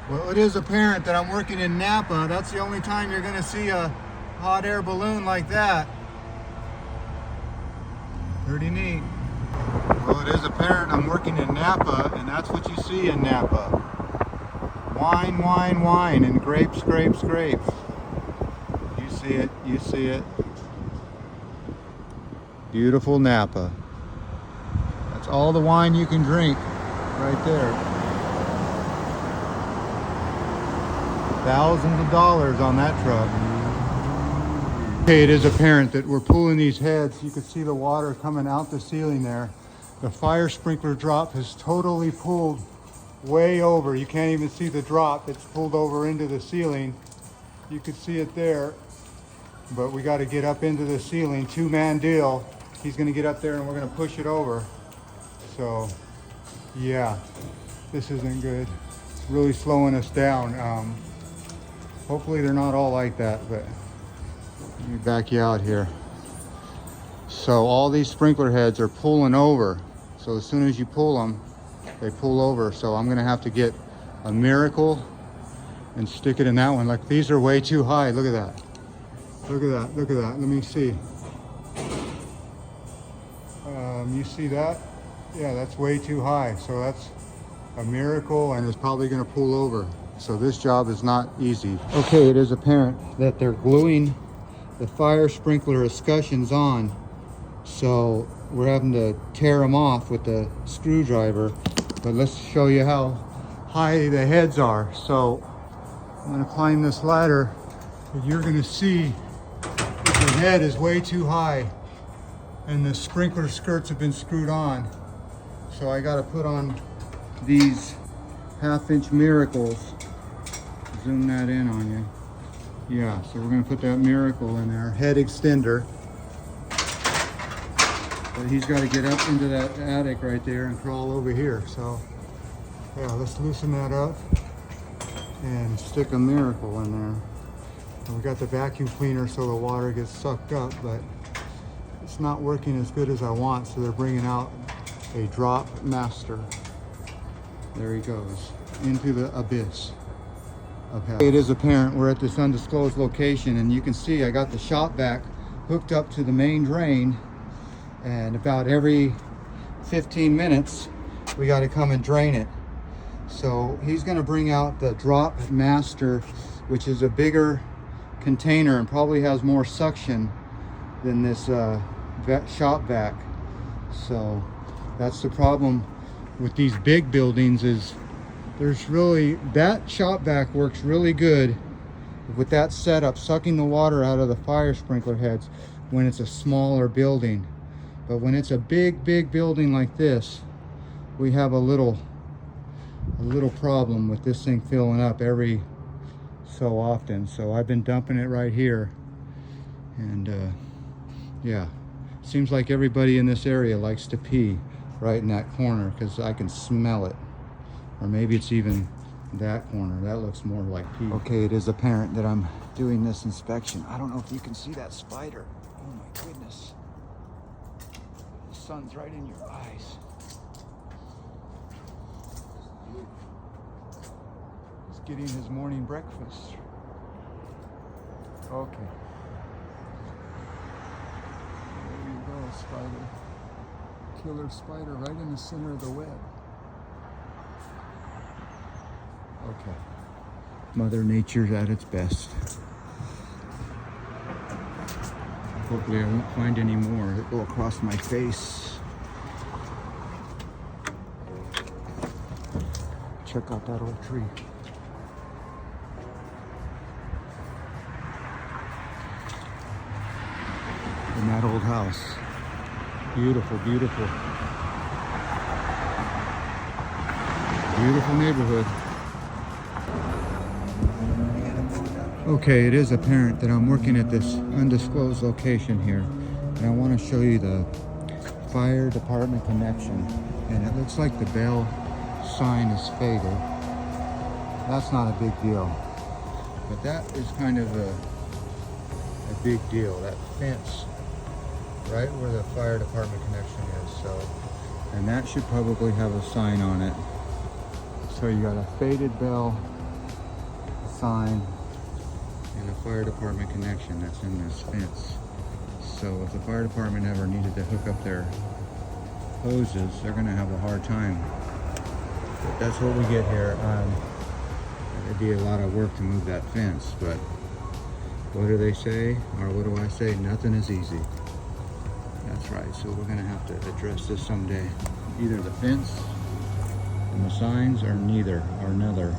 Well, it is apparent that I'm working in Napa. That's the only time you're going to see a hot air balloon like that. Pretty neat. Well, it is apparent I'm working in Napa, and that's what you see in Napa. Wine, wine, wine, and grapes, grapes, grapes. You see it, you see it. Beautiful Napa. That's all the wine you can drink right there. Thousands of dollars on that truck. Okay, it is apparent that we're pulling these heads. You can see the water coming out the ceiling there. The fire sprinkler drop has totally pulled way over. You can't even see the drop. It's pulled over into the ceiling. You can see it there, but we got to get up into the ceiling. Two-man deal. He's going to get up there and we're going to push it over. So, yeah, this isn't good. It's really slowing us down. Hopefully they're not all like that, but let me back you out here. So all these sprinkler heads are pulling over. So as soon as you pull them, they pull over. So I'm gonna have to get a Miracle and stick it in that one. Like, these are way too high. Look at that. Look at that, look at that. Let me see. You see that? Yeah, that's way too high. So that's a Miracle, and it's probably gonna pull over. So this job is not easy. Okay, it is apparent that they're gluing the fire sprinkler escutcheons on. So we're having to tear them off with the screwdriver. But let's show you how high the heads are. So I'm gonna climb this ladder, and you're gonna see that the head is way too high and the sprinkler skirts have been screwed on. So I gotta put on these 1/2-inch Miracles. Zoom that in on you. Yeah, so we're gonna put that Miracle in there, head extender. But he's got to get up into that attic right there and crawl over here. So yeah, let's loosen that up and stick a Miracle in there. And we got the vacuum cleaner so the water gets sucked up, but it's not working as good as I want. So they're bringing out a Drop Master. There he goes into the abyss of hell. It is apparent we're at this undisclosed location, and you can see I got the shop vac hooked up to the main drain, and about every 15 minutes we got to come and drain it. So he's going to bring out the Drop Master, which is a bigger container and probably has more suction than this shop vac. So that's the problem with these big buildings, is there's really, that shop vac works really good with that setup, sucking the water out of the fire sprinkler heads when it's a smaller building. But when it's a big building like this, we have a little problem with this thing filling up every so often. So I've been dumping it right here, and yeah, seems like everybody in this area likes to pee right in that corner because I can smell it. Or maybe it's even that corner. That looks more like pee. Okay, it is apparent that I'm doing this inspection. I don't know if you can see that spider. Oh my goodness. The sun's right in your eyes. He's getting his morning breakfast. Okay. There you go, spider. Killer spider right in the center of the web. Okay. Mother Nature's at its best. Hopefully I won't find any more that go across my face. Check out that old tree. And that old house. Beautiful, beautiful. Beautiful neighborhood. Okay, it is apparent that I'm working at this undisclosed location here, and I want to show you the fire department connection. And it looks like the bell sign is faded. That's not a big deal, but that is kind of a big deal. That fence right where the fire department connection is. So, and that should probably have a sign on it. So you got a faded bell sign and a fire department connection that's in this fence. So if the fire department ever needed to hook up their hoses, they're gonna have a hard time. But that's what we get here. It'd be a lot of work to move that fence, but what do they say? Or what do I say? Nothing is easy. That's right. So we're gonna have to address this someday. Either the fence and the signs or neither or another.